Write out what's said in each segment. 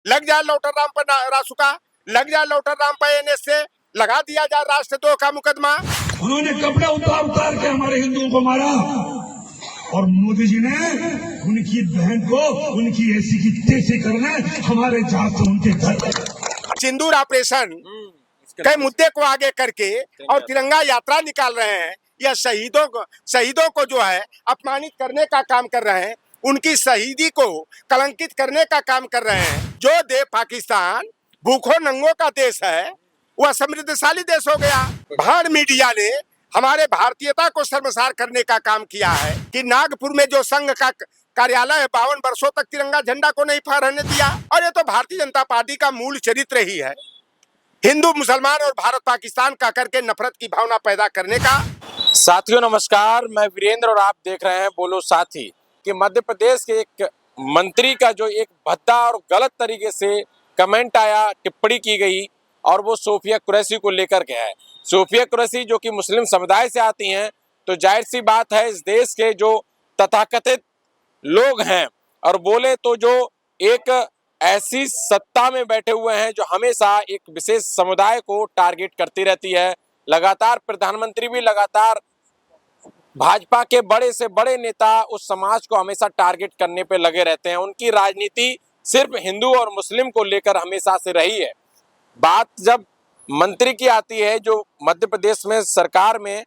लग जाए लौटर राम पर रासुका, लग जाए लौटर राम पर एनएसए, लगा दिया जाए राष्ट्रद्रोह का मुकदमा। उन्होंने कपड़े उतार उतार के हमारे हिंदुओं को मारा और मोदी जी ने उनकी बहन को उनकी ऐसी की तैसी करना हमारे जहाज से उनके घर सिंदूर ऑपरेशन कई मुद्दे को आगे करके और तिरंगा यात्रा निकाल रहे हैं। यह शहीदों को जो है अपमानित करने का काम कर रहे हैं, उनकी शहीदी को कलंकित करने का काम कर रहे हैं। जो देश पाकिस्तान भूखों नंगों का देश है, वह समृद्धशाली देश हो गया। भाड़ मीडिया ने हमारे भारतीयता को शर्मसार करने का काम किया है कि नागपुर में जो संघ का कार्यालय है 52 वर्षों तक तिरंगा झंडा को नहीं फहराने दिया। और ये तो भारतीय जनता पार्टी का मूल चरित्र ही है, हिंदू मुसलमान और भारत पाकिस्तान का करके नफरत की भावना पैदा करने का। साथियों नमस्कार, मैं वीरेंद्र और आप देख रहे हैं बोलो साथी। कि मध्य प्रदेश के एक मंत्री का जो एक भद्दा और गलत तरीके से कमेंट आया, टिप्पणी की गई और वो सोफिया कुरैशी को लेकर के है। सोफिया कुरैशी जो कि मुस्लिम समुदाय से आती हैं, तो जाहिर सी बात है इस देश के जो तथाकथित लोग हैं और बोले तो जो एक ऐसी सत्ता में बैठे हुए हैं जो हमेशा एक विशेष समुदाय को टारगेट करती रहती है। लगातार प्रधानमंत्री भी लगातार भाजपा के बड़े से बड़े नेता उस समाज को हमेशा टारगेट करने पे लगे रहते हैं। उनकी राजनीति सिर्फ हिंदू और मुस्लिम को लेकर हमेशा से रही है। बात जब मंत्री की आती है, जो मध्य प्रदेश में सरकार में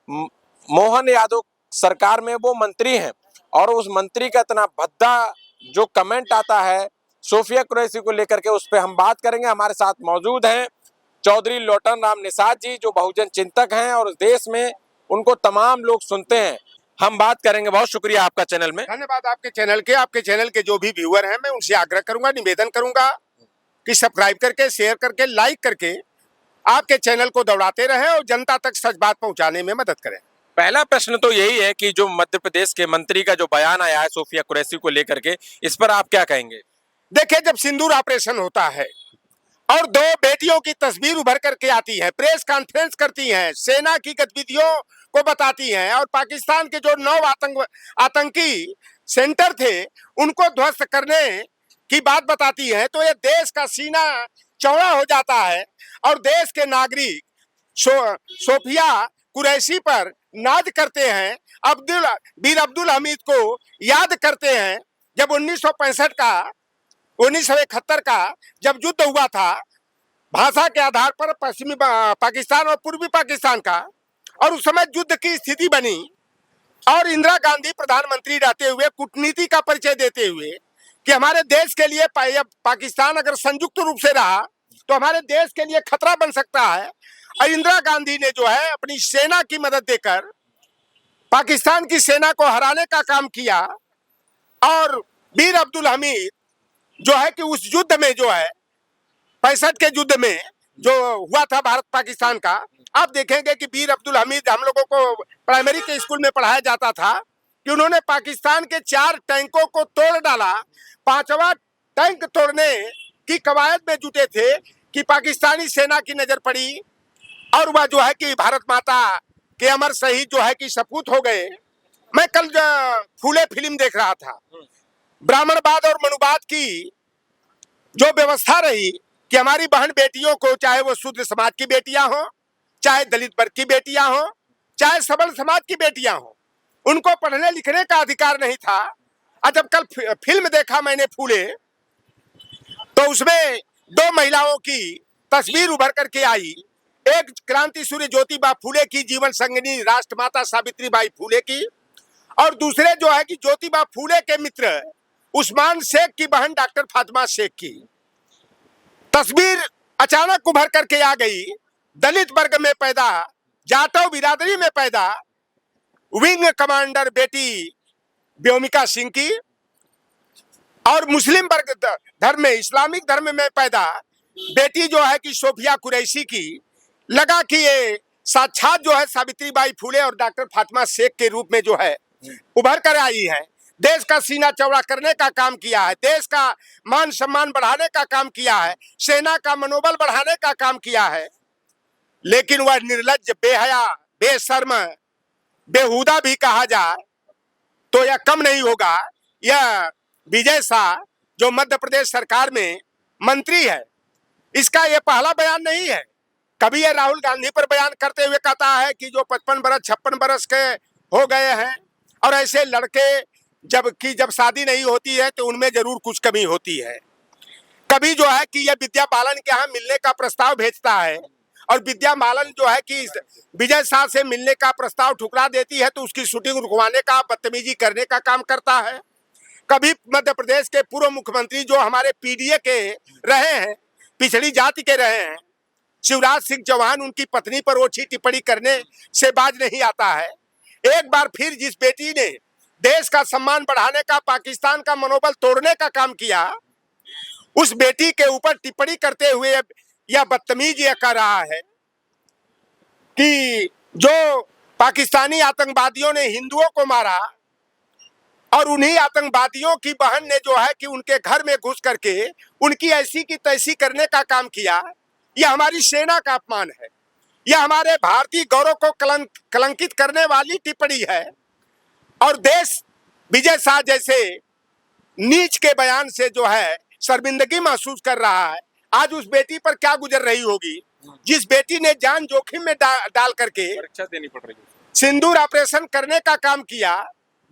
मोहन यादव सरकार में वो मंत्री हैं और उस मंत्री का इतना भद्दा जो कमेंट आता है सोफिया कुरैशी को लेकर के, उस पर हम बात करेंगे। हमारे साथ मौजूद हैं चौधरी लौटन राम निषाद जी, जो बहुजन चिंतक हैं और देश में उनको तमाम लोग सुनते हैं। हम बात करेंगे। बहुत शुक्रिया आपका चैनल में। धन्यवाद आपके चैनल के जो भी व्यूअर हैं, मैं उनसे आग्रह करूंगा, निवेदन करूंगा कि सब्सक्राइब करके, शेयर करके, लाइक करके आपके चैनल को दौड़ाते रहें और जनता तक सच बात पहुंचाने में मदद करें। पहला प्रश्न तो यही है कि जो मध्य प्रदेश के मंत्री का जो बयान आया है सोफिया कुरैशी को लेकर के, इस पर आप क्या कहेंगे? देखिए, जब सिंदूर ऑपरेशन होता है और दो बेटियों की तस्वीर उभर करके आती है, प्रेस कॉन्फ्रेंस करती हैं, सेना की गतिविधियों को बताती हैं और पाकिस्तान के जो 9 आतंकी सेंटर थे उनको ध्वस्त करने की बात बताती है, तो ये देश का सीना चौड़ा हो जाता है और देश के नागरिक सोफिया कुरैशी पर नाज करते हैं, वीर अब्दुल हमीद को याद करते हैं। जब 1971 का जब युद्ध हुआ था भाषा के आधार पर पश्चिमी पाकिस्तान और पूर्वी पाकिस्तान का, और उस समय युद्ध की स्थिति बनी और इंदिरा गांधी प्रधानमंत्री रहते हुए कूटनीति का परिचय देते हुए कि हमारे देश के लिए पाकिस्तान अगर संयुक्त रूप से रहा तो हमारे देश के लिए खतरा बन सकता है। और इंदिरा गांधी ने जो है अपनी सेना की मदद देकर पाकिस्तान की सेना को हराने का काम किया और वीर अब्दुल हमीद जो है कि उस युद्ध में जो है 65 के युद्ध में जो हुआ था भारत पाकिस्तान का, आप देखेंगे कि वीर अब्दुल हमीद, हम लोगों को प्राइमरी के स्कूल में पढ़ाया जाता था कि उन्होंने पाकिस्तान के 4 टैंकों को तोड़ डाला। 5वां टैंक तोड़ने की कवायद में जुटे थे कि पाकिस्तानी सेना की नजर पड़ी और वह जो है कि भारत माता के अमर शहीद जो है कि सपूत हो गए। मैं कल फूले फिल्म देख रहा था, ब्राह्मणवाद और मनुवाद की जो व्यवस्था रही कि हमारी बहन बेटियों को, चाहे वो शूद्र समाज की बेटियां हो, चाहे दलित वर्ग की बेटियां हो, चाहे सबल समाज की बेटियां हो, उनको पढ़ने लिखने का अधिकार नहीं था। और जब कल फिल्म देखा मैंने फूले, तो उसमें 2 महिलाओं की तस्वीर उभर करके आई। एक क्रांति सूर्य ज्योतिबा फूले की, जीवन संगिनी राष्ट्रमाता सावित्रीबाई फूले की, और दूसरे जो है कि ज्योतिबा फूले के मित्र उस्मान शेख की बहन डॉक्टर फातिमा शेख की तस्वीर अचानक उभर करके आ गई। दलित वर्ग में पैदा, जाटव बिरादरी में पैदा विंग कमांडर बेटी व्योमिका सिंह की, और मुस्लिम वर्ग धर्म में, इस्लामिक धर्म में पैदा बेटी जो है कि सोफिया कुरैशी की, लगा कि ये साक्षात जो है सावित्रीबाई फूले और डॉक्टर फातिमा शेख के रूप में जो है उभर कर आई है। देश का सीना चौड़ा करने का काम किया है, देश का मान सम्मान बढ़ाने का काम किया है, सेना का मनोबल बढ़ाने का काम किया है। लेकिन वह निर्लज्ज, बेहया, बेशर्म, बेहुदा भी कहा जाए तो यह कम नहीं होगा। यह विजय शाह जो मध्य प्रदेश सरकार में मंत्री है, इसका ये पहला बयान नहीं है। कभी ये राहुल गांधी पर बयान करते हुए कहता है कि जो 55 बरस 56 बरस के हो गए हैं और ऐसे लड़के जब शादी नहीं होती है तो उनमें जरूर कुछ कमी होती है। कभी जो है कि ये विद्या बालन के यहाँ मिलने का प्रस्ताव भेजता है और विद्या बालन जो है कि विजय शाह से मिलने का प्रस्ताव ठुकरा देती है तो उसकी शूटिंग रुकवाने का, बदतमीजी करने का काम करता है। कभी मध्य प्रदेश के पूर्व मुख्यमंत्री जो हमारे पीडीए के रहे हैं, पिछड़ी जाति के रहे हैं, शिवराज सिंह चौहान, उनकी पत्नी पर ओछी टिप्पणी करने से बाज नहीं आता है। एक बार फिर जिस बेटी ने देश का सम्मान बढ़ाने का, पाकिस्तान का मनोबल तोड़ने का काम किया, उस बेटी के ऊपर टिप्पणी करते हुए यह बदतमीज यह कर रहा है कि जो पाकिस्तानी आतंकवादियों ने हिंदुओं को मारा और उन्हीं आतंकवादियों की बहन ने जो है कि उनके घर में घुस करके उनकी ऐसी की तैसी करने का काम किया, यह हमारी सेना का अपमान है। यह हमारे भारतीय गौरव को कलंकित करने वाली टिप्पणी है और देश विजय शाह जैसे नीच के बयान से जो है शर्मिंदगी महसूस कर रहा है। आज उस बेटी पर क्या गुजर रही होगी जिस बेटी ने जान जोखिम में डाल करके परीक्षा देनी पड़ रही है, सिंदूर ऑपरेशन करने का काम किया,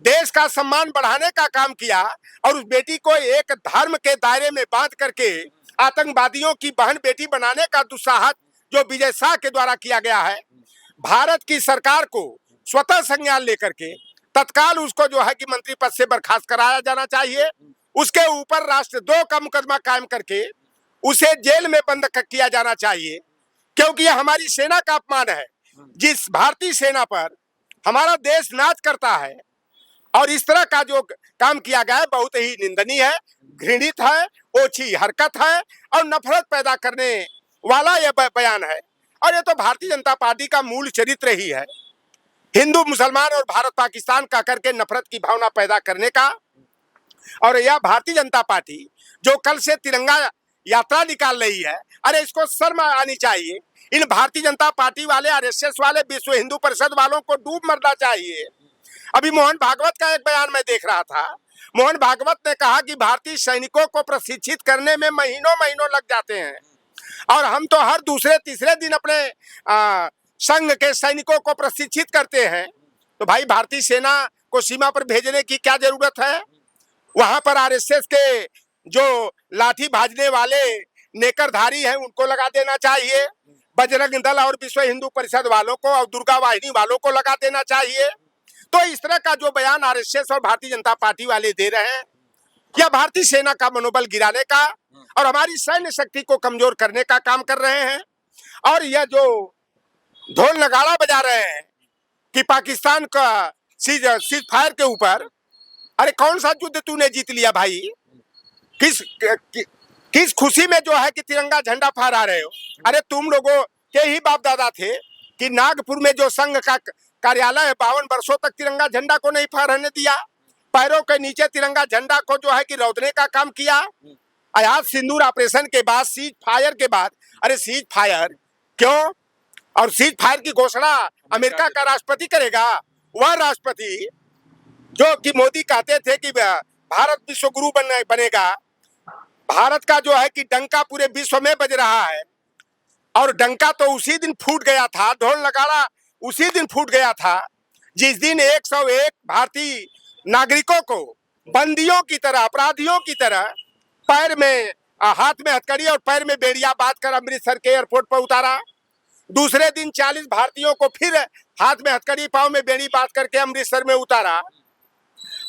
देश का सम्मान बढ़ाने का काम किया और उस बेटी को एक धर्म के दायरे में बांध करके आतंकवादियों की बहन बेटी बनाने का दुस्साहस जो विजय शाह के द्वारा किया गया है। भारत की सरकार को स्वतः संज्ञान लेकर के तत्काल उसको जो है कि मंत्री पद से बर्खास्त कराया जाना चाहिए। उसके ऊपर राष्ट्रद्रोह का मुकदमा कायम करके उसे जेल में बंद किया जाना चाहिए, क्योंकि यह हमारी सेना का अपमान है। जिस भारतीय सेना पर हमारा देश नाच करता है और इस तरह का जो काम किया गया है बहुत ही निंदनीय है, घृणित है, ओछी हरकत है और नफरत पैदा करने वाला यह बयान है। और ये तो भारतीय जनता पार्टी का मूल चरित्र ही है, हिंदू मुसलमान और भारत पाकिस्तान का करके नफरत की भावना पैदा करने का। और यह भारतीय जनता पार्टी जो कल से तिरंगा यात्रा निकाल रही है, अरे इसको शर्म आनी चाहिए। इन भारतीय जनता पार्टी वाले, आरएसएस वाले, विश्व हिंदू परिषद वालों को डूब मरना चाहिए। अभी मोहन भागवत का एक बयान मैं देख रहा था। मोहन भागवत ने कहा कि भारतीय सैनिकों को प्रशिक्षित करने में महीनों महीनों लग जाते हैं और हम तो हर दूसरे तीसरे दिन अपने संघ के सैनिकों को प्रशिक्षित करते हैं। तो भाई भारतीय सेना को सीमा पर भेजने की क्या जरूरत है? वहां पर आरएसएस के जो लाठी भाजने वाले नेकरधारी हैं उनको लगा देना चाहिए, बजरंग दल और विश्व हिंदू परिषद वालों को और दुर्गा वाहिनी वालों को लगा देना चाहिए। तो इस तरह का जो बयान आरएसएस और भारतीय जनता पार्टी वाले दे रहे हैं, यह भारतीय सेना का मनोबल गिराने का और हमारी सैन्य शक्ति को कमजोर करने का काम कर रहे हैं। और यह जो ढोल नगाड़ा बजा रहे हैं कि पाकिस्तान का सीज फायर के ऊपर, अरे कौन सा युद्ध तूने जीत लिया भाई? किस खुशी में जो है कि तिरंगा झंडा फहरा रहे हो? अरे तुम लोगों के ही बाप दादा थे कि नागपुर में जो संघ का कार्यालय है 52 वर्षों तक तिरंगा झंडा को नहीं फहराने दिया, पैरों के नीचे तिरंगा झंडा को जो है कि रौदने का काम किया। आज सिंदूर ऑपरेशन के बाद, सीज फायर के बाद, अरे सीज फायर क्यों? और सीज फायर की घोषणा अमेरिका का राष्ट्रपति करेगा। वह राष्ट्रपति जो कि मोदी कहते थे कि भारत विश्व गुरु बनेगा, भारत का जो है कि डंका पूरे विश्व में बज रहा है और डंका तो उसी दिन फूट गया था, ढोल नगाड़ा उसी दिन फूट गया था जिस दिन 101 भारतीय नागरिकों को बंदियों की तरह, अपराधियों की तरह पैर में हाथ में हथकड़ी और पैर में बेड़िया बांधकर अमृतसर के एयरपोर्ट पर उतारा। दूसरे दिन 40 भारतीयों को फिर हाथ में हथकड़ी, पांव में बेड़ी बांध करके अमृतसर में उतारा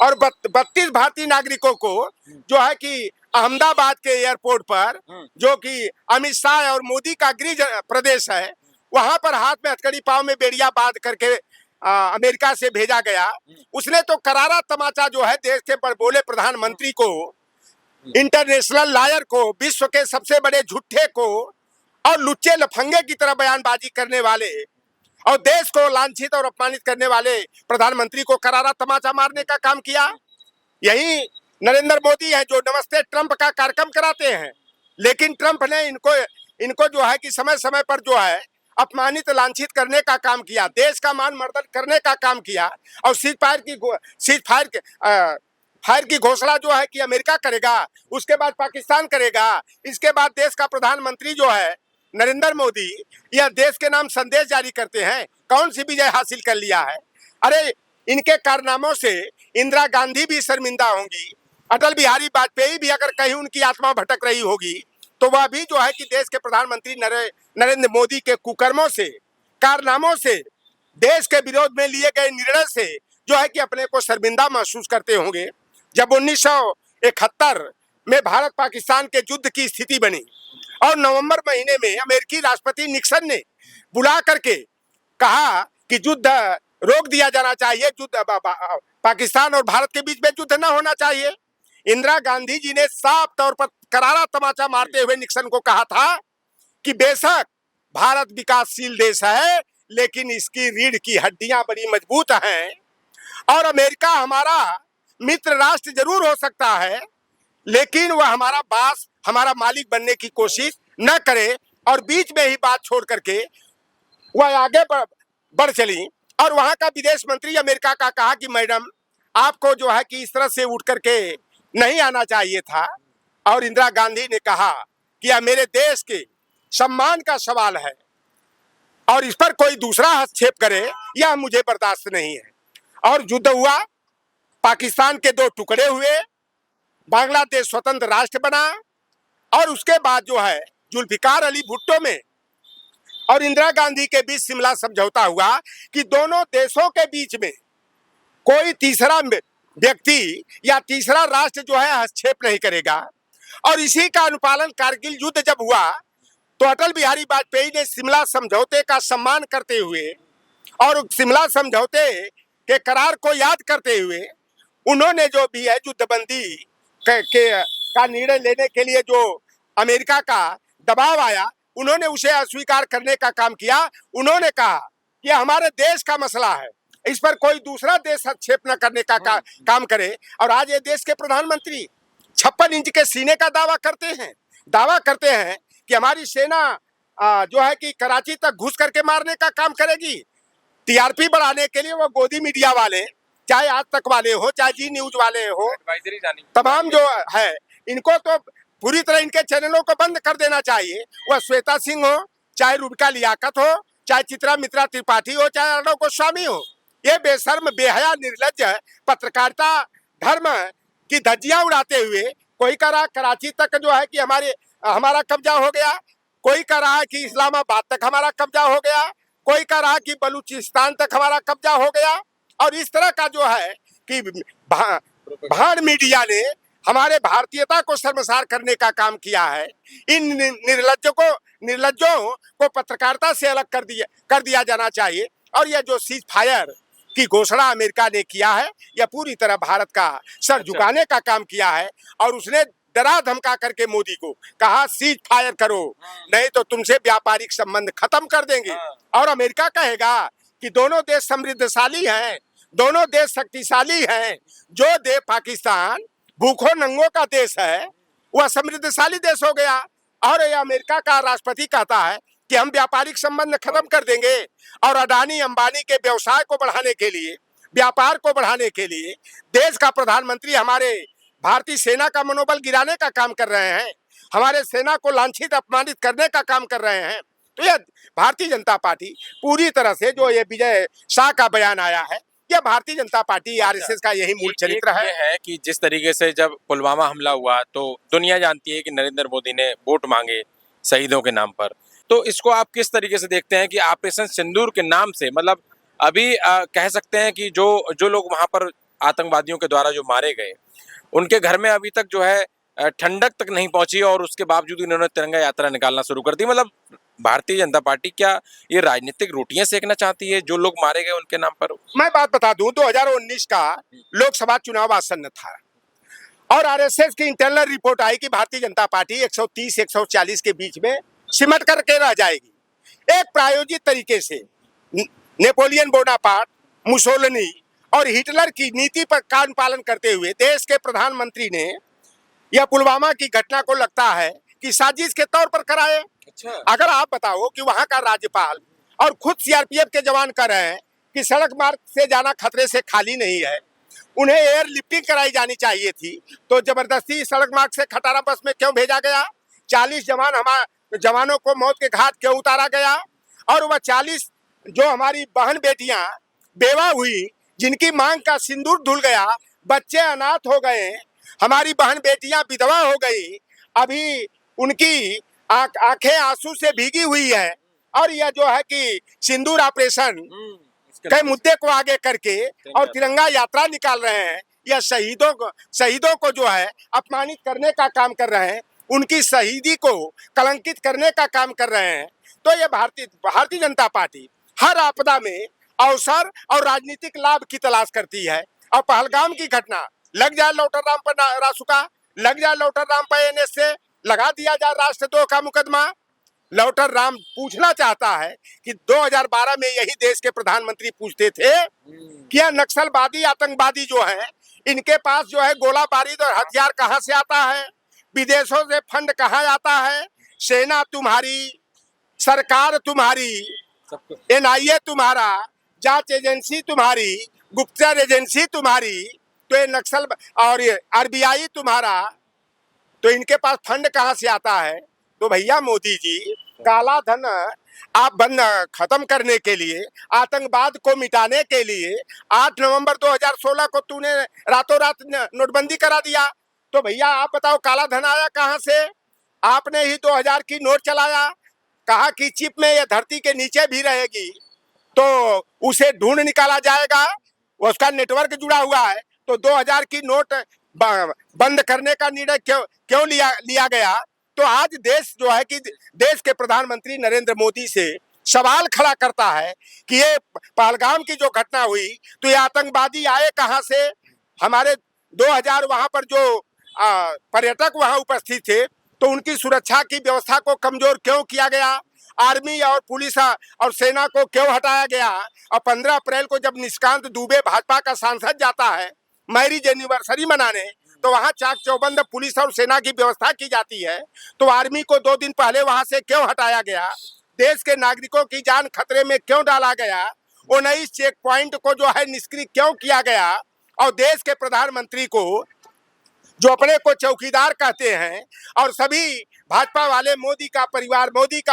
और 32 भारतीय नागरिकों को जो है कि अहमदाबाद के एयरपोर्ट पर, जो कि अमित शाह और मोदी का गृह प्रदेश है, वहां पर हाथ में हथकड़ी, पांव में बेड़िया बांध करके अमेरिका से भेजा गया। उसने तो करारा तमाचा जो है देश के बड़बोले प्रधानमंत्री को, इंटरनेशनल लायर को, विश्व के सबसे बड़े झूठे को और लुच्चे लफंगे की तरह बयानबाजी करने वाले और देश को लांछित और अपमानित करने वाले प्रधानमंत्री को करारा तमाचा मारने का काम किया। यही नरेंद्र मोदी है जो नमस्ते ट्रंप का कार्यक्रम कराते हैं, लेकिन ट्रंप ने इनको जो है कि समय समय पर जो है अपमानित, लांछित करने का काम किया, देश का मान मर्दन करने का काम किया और सीज फायर फायर की घोषणा जो है कि अमेरिका करेगा, उसके बाद पाकिस्तान करेगा, इसके बाद देश का प्रधानमंत्री जो है नरेंद्र मोदी यह देश के नाम संदेश जारी करते हैं। कौन सी विजय हासिल कर लिया है? अरे इनके कारनामों से इंदिरा गांधी भी शर्मिंदा होंगी, अटल बिहारी वाजपेयी भी अगर कहीं उनकी आत्मा भटक रही होगी तो वह भी जो है कि देश के प्रधानमंत्री नरेंद्र मोदी के कुकर्मों से, कारनामों से, देश के विरोध में लिए गए निर्णय से जो है कि अपने को शर्मिंदा महसूस करते होंगे। जब 1971 में भारत पाकिस्तान के युद्ध की स्थिति बनी और नवंबर महीने में अमेरिकी राष्ट्रपति निक्सन ने बुला करके कहा कि युद्ध रोक दिया जाना चाहिए, युद्ध पाकिस्तान और भारत के बीच में युद्ध न होना चाहिए, इंदिरा गांधी जी ने साफ तौर पर करारा तमाचा मारते हुए निक्सन को कहा था कि बेशक भारत विकासशील देश है लेकिन इसकी रीढ़ की हड्डियां बड़ी मजबूत हैं और अमेरिका हमारा मित्र राष्ट्र जरूर हो सकता है लेकिन वह हमारा बास, हमारा मालिक बनने की कोशिश न करे। और बीच में ही बात छोड़ करके वह आगे बढ़ चली और वहां का विदेश मंत्री अमेरिका का कहा कि मैडम आपको जो है कि इस तरह से उठ करके नहीं आना चाहिए था। और इंदिरा गांधी ने कहा कि यह मेरे देश के सम्मान का सवाल है और इस पर कोई दूसरा हस्तक्षेप करे यह मुझे बर्दाश्त नहीं है। और युद्ध हुआ, पाकिस्तान के दो टुकड़े हुए, बांग्लादेश स्वतंत्र राष्ट्र बना और उसके बाद जो है जुल्फिकार अली भुट्टो में और इंदिरा गांधी के बीच शिमला समझौता हुआ कि दोनों देशों के बीच में कोई तीसरा व्यक्ति या तीसरा राष्ट्र जो है हस्तक्षेप नहीं करेगा। और इसी का अनुपालन कारगिल युद्ध जब हुआ तो अटल बिहारी वाजपेयी ने शिमला समझौते का सम्मान करते हुए और शिमला समझौते के करार को याद करते हुए उन्होंने जो भी है युद्धबंदी का निर्णय लेने के लिए जो अमेरिका का दबाव आया उन्होंने उसे अस्वीकार करने का काम किया। उन्होंने कहा कि हमारे देश का मसला है, इस पर कोई दूसरा देश हस्तक्षेप न करने का काम करे। और आज ये देश के प्रधानमंत्री 56 इंच के सीने का दावा करते हैं कि हमारी सेना जो है कि कराची तक घुस करके मारने का काम करेगी। टीआरपी बढ़ाने के लिए वो गोदी मीडिया वाले, चाहे आज तक वाले हो, चाहे जी न्यूज वाले हो, तमाम जो है इनको तो पूरी तरह इनके चैनलों को बंद कर देना चाहिए। वह श्वेता सिंह हो, चाहे रुबिका लियाकत हो, चाहे चित्रा मित्रा त्रिपाठी हो, चाहे अर्णव गोस्वामी हो, ये बेशर्म बेहया निर्लज्ज पत्रकारिता धर्म की धज्जियां उड़ाते हुए कोई कह रहा कराची तक जो है कि हमारा कब्जा हो गया, कोई कह रहा है कि इस्लामाबाद तक हमारा कब्जा हो गया, कोई कह रहा कि बलूचिस्तान तक हमारा कब्जा हो गया। और इस तरह का जो है कि भाड़ मीडिया ने हमारे भारतीयता को शर्मसार करने का काम किया है। इन निर्लज्जों को पत्रकारिता से अलग कर दिया जाना चाहिए। और यह जो सीज फायर की घोषणा अमेरिका ने किया है यह पूरी तरह भारत का सर झुकाने का काम किया है। और उसने डरा धमका करके मोदी को कहा सीज फायर करो नहीं तो तुमसे व्यापारिक संबंध खत्म कर देंगे। और अमेरिका कहेगा कि दोनों देश समृद्धशाली हैं, दोनों देश शक्तिशाली हैं। जो देश पाकिस्तान भूखों नंगों का देश है वह समृद्धशाली देश हो गया। और यह अमेरिका का राष्ट्रपति कहता है कि हम व्यापारिक संबंध खत्म कर देंगे। और अडानी अंबानी के व्यवसाय को बढ़ाने के लिए, व्यापार को बढ़ाने के लिए देश का प्रधानमंत्री हमारे भारतीय सेना का मनोबल गिराने का काम कर रहे हैं, हमारे सेना को लांछित अपमानित करने का काम कर रहे हैं। तो यह भारतीय जनता पार्टी पूरी तरह से जो ये विजय शाह का बयान आया है यह भारतीय जनता पार्टी आरएसएस का यही मूल चरित्र है कि जिस तरीके से जब पुलवामा हमला हुआ तो दुनिया जानती है कि नरेंद्र मोदी ने वोट मांगे शहीदों के नाम पर। तो इसको आप किस तरीके से देखते हैं कि ऑपरेशन सिंदूर के नाम से मतलब अभी कह सकते हैं कि जो लोग वहां पर आतंकवादियों के द्वारा जो मारे गए उनके घर में अभी तक जो है ठंडक तक नहीं पहुंची और उसके बावजूद इन्होंने तिरंगा यात्रा निकालना शुरू कर दी। मतलब भारतीय जनता पार्टी क्या ये राजनीतिक रोटियां सेकना चाहती है जो लोग मारे गए उनके नाम पर? मैं बात बता दूं, 2019 का लोकसभा चुनाव आसन्न था और आरएसएस की इंटरनल रिपोर्ट आई कि भारतीय जनता पार्टी 130-140 के बीच में सिमट करके रह जाएगी। एक प्रायोजित तरीके से नेपोलियन बोनापार्ट, मुसोलिनी और हिटलर की नीति पर कान पालन करते हुए देश के प्रधानमंत्री ने यह पुलवामा की घटना को लगता है कि साजिश के तौर पर कराए। अच्छा। अगर आप बताओ कि वहां का राज्यपाल और खुद सीआरपीएफ के जवान कह रहे हैं कि सड़क मार्ग से जाना खतरे से खाली नहीं है, उन्हें एयर लिफ्टिंग कराई जानी चाहिए थी, तो जबरदस्ती सड़क मार्ग से खटारा बस में क्यों भेजा गया? 40 जवानों को मौत के घाट क्यों उतारा गया? और वह 40 जो हमारी बहन बेटियां बेवा हुई, जिनकी मांग का सिंदूर धुल गया, बच्चे अनाथ हो गए, हमारी बहन बेटियां विधवा हो गई, अभी उनकी आंखें आंसू से भीगी हुई है। और यह जो है कि सिंदूर ऑपरेशन कई मुद्दे को आगे करके और तिरंगा यात्रा निकाल रहे हैं, यह शहीदों को जो है अपमानित करने का काम कर रहे हैं, उनकी शहीदी को कलंकित करने का काम कर रहे हैं। तो ये भारतीय जनता पार्टी हर आपदा में अवसर और राजनीतिक लाभ की तलाश करती है। और पहलगाम की घटना, लग जाए लौटरराम पर रासुका, लग जाए लौटरराम पर एनएस से, लगा दिया जाए राष्ट्रद्रोह का मुकदमा। लौटरराम पूछना चाहता है कि 2012 में यही देश के प्रधानमंत्री पूछते थे कि यह नक्सलवादी आतंकवादी जो है, इनके पास जो है गोला बारूद और हथियार कहां से आता है, विदेशों से फंड कहां आता है, सेना तुम्हारी, सरकार तुम्हारी, एनआईए तुम्हारा, जांच एजेंसी तुम्हारी, गुप्तचर एजेंसी तुम्हारी, तो ये नक्सल और आरबीआई तुम्हारा, तो इनके पास फंड कहां से आता है? तो भैया मोदी जी, काला धन आप बंद खत्म करने के लिए, आतंकवाद को मिटाने के लिए 8 नवंबर 2016 को तूने रातों रात नोटबंदी करा दिया। तो भैया आप बताओ काला धन आया कहां से? आपने ही 2000 की नोट चलाया, कहा कि चिप में यह धरती के नीचे भी रहेगी, तो उसे ढूंढ निकाला जाएगा, उसका नेटवर्क जुड़ा हुआ है। तो 2000 की नोट बंद करने का निर्णय क्यों लिया गया? तो आज देश जो है कि देश के प्रधानमंत्री नरेंद्र मोदी से सवाल खड़ा करता है कि ये पहलगाम की जो घटना हुई, तो ये आतंकवादी आए कहां से? हमारे 2000 वहां पर जो पर्यटक वहां उपस्थित थे, तो उनकी सुरक्षा की व्यवस्था को कमजोर क्यों किया गया? आर्मी और पुलिस और सेना को क्यों हटाया गया? और 15 अप्रैल को जब निशिकांत दुबे भाजपा का सांसद जाता है मैरिज एनिवर्सरी मनाने, तो वहां चाक चौबंद पुलिस और सेना की व्यवस्था की जाती है, तो आर्मी को 2 दिन पहले वहां से क्यों हटाया गया? देश के नागरिकों की जान खतरे में क्यों डाला गया? 19 चेक पॉइंट को जो है निष्क्रिय क्यों किया गया? और देश के प्रधानमंत्री को, जो अपने को चौकीदार कहते हैं, और सभी भाजपा वाले मोदी का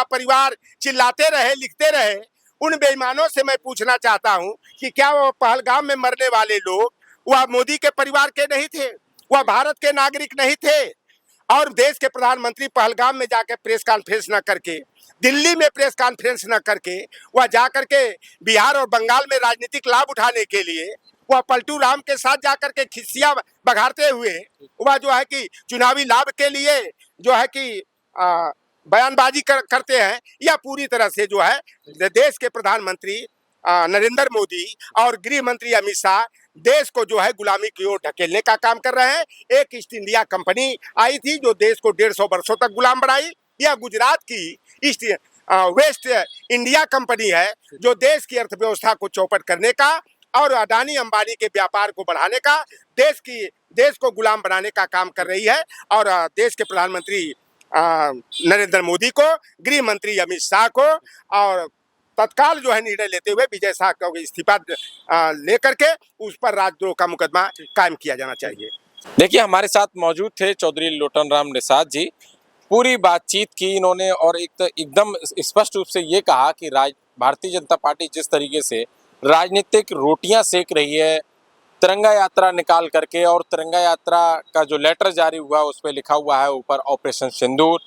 परिवार चिल्लाते रहे, लिखते रहे, उन बेईमानों से मैं पूछना चाहता हूं कि क्या वो पहलगाम में मरने वाले लोग वह मोदी के परिवार के नहीं थे? वह भारत के नागरिक नहीं थे? और देश के प्रधानमंत्री पहलगाम में जाकर प्रेस कॉन्फ्रेंस न करके, दिल्ली में प्रेस कॉन्फ्रेंस न करके, वह जाकर के बिहार और बंगाल में राजनीतिक लाभ उठाने के लिए वह पलटू राम के साथ जाकर के खिस्सियां बघारते हुए वह जो है कि चुनावी लाभ के लिए जो है कि बयानबाजी करते हैं। यह पूरी तरह से जो है देश के प्रधानमंत्री नरेंद्र मोदी और गृह मंत्री अमित शाह देश को जो है गुलामी की ओर ढकेलने का काम कर रहे हैं। एक ईस्ट इंडिया कंपनी आई थी जो देश को 150 वर्षों तक गुलाम बनाई। यह गुजरात की वेस्ट इंडिया कंपनी है जो देश की अर्थव्यवस्था को चौपट करने का और अडानी अंबानी के व्यापार को बढ़ाने का, देश को गुलाम बनाने का काम कर रही है। और देश के प्रधानमंत्री नरेंद्र मोदी को, गृह मंत्री अमित शाह को और तत्काल जो है निर्णय लेते हुए विजय शाह को इस्तीफा लेकर के उस पर राजद्रोह का मुकदमा कायम किया जाना चाहिए। देखिए, हमारे साथ मौजूद थे चौधरी लोटनराम निषाद जी। पूरी बातचीत की इन्होंने और एकदम स्पष्ट रूप से ये कहा कि भारतीय जनता पार्टी जिस तरीके से राजनीतिक रोटियां सेक रही है तिरंगा यात्रा निकाल करके, और तिरंगा यात्रा का जो लेटर जारी हुआ उस पर लिखा हुआ है ऊपर ऑपरेशन सिंदूर,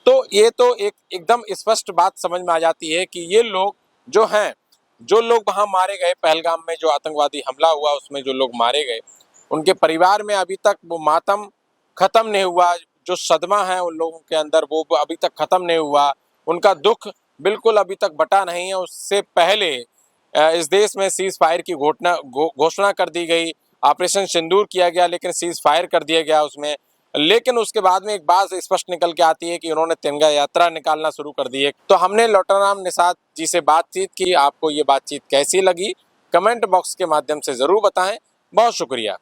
तो ये तो एकदम स्पष्ट बात समझ में आ जाती है कि ये लोग जो हैं, जो लोग वहाँ मारे गए, पहलगाम में जो आतंकवादी हमला हुआ उसमें जो लोग मारे गए, उनके परिवार में अभी तक वो मातम खत्म नहीं हुआ, जो सदमा है उन लोगों के अंदर वो अभी तक खत्म नहीं हुआ, उनका दुख बिल्कुल अभी तक बटा नहीं है। उससे पहले इस देश में सीज फायर की घोषणा कर दी गई, ऑपरेशन सिंदूर किया गया, लेकिन सीज फायर कर दिया गया उसमें। लेकिन उसके बाद में एक बात स्पष्ट निकल के आती है कि उन्होंने तिरंगा यात्रा निकालना शुरू कर दी है। तो हमने लोटनराम निषाद जी से बातचीत की। आपको ये बातचीत कैसी लगी कमेंट बॉक्स के माध्यम से ज़रूर बताएं। बहुत शुक्रिया।